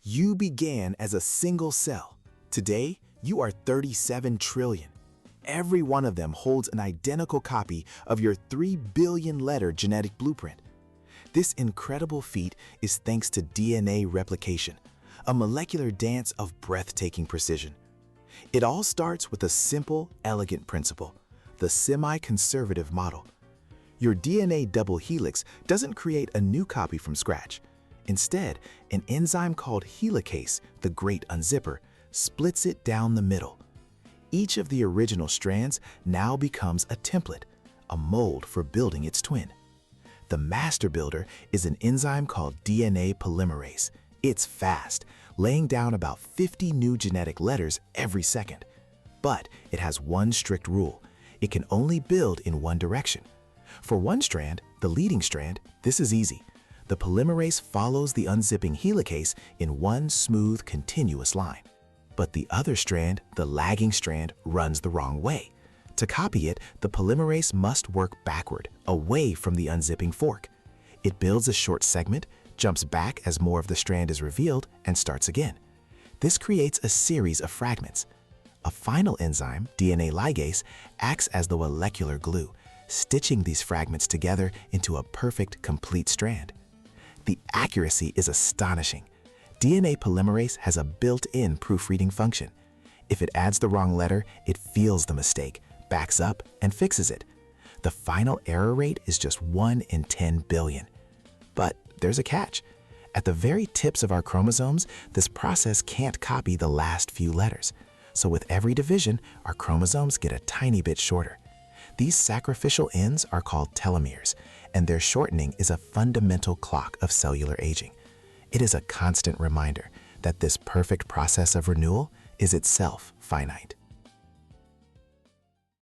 You began as a single cell. Today, you are 37 trillion. Every one of them holds an identical copy of your 3 billion letter genetic blueprint. This incredible feat is thanks to DNA replication, a molecular dance of breathtaking precision. It all starts with a simple, elegant principle, the semi-conservative model. Your DNA double helix doesn't create a new copy from scratch. Instead, an enzyme called helicase, the great unzipper, splits it down the middle. Each of the original strands now becomes a template, a mold for building its twin. The master builder is an enzyme called DNA polymerase. It's fast, laying down about 50 new genetic letters every second. But it has one strict rule. It can only build in one direction. For one strand, the leading strand, this is easy. The polymerase follows the unzipping helicase in one smooth, continuous line. But the other strand, the lagging strand, runs the wrong way. To copy it, the polymerase must work backward, away from the unzipping fork. It builds a short segment, jumps back as more of the strand is revealed, and starts again. This creates a series of fragments. A final enzyme, DNA ligase, acts as the molecular glue, stitching these fragments together into a perfect, complete strand. The accuracy is astonishing. DNA polymerase has a built-in proofreading function. If it adds the wrong letter, it feels the mistake, backs up, and fixes it. The final error rate is just 1 in 10 billion. But there's a catch. At the very tips of our chromosomes, this process can't copy the last few letters. So with every division, our chromosomes get a tiny bit shorter. These sacrificial ends are called telomeres, and their shortening is a fundamental clock of cellular aging. It is a constant reminder that this perfect process of renewal is itself finite.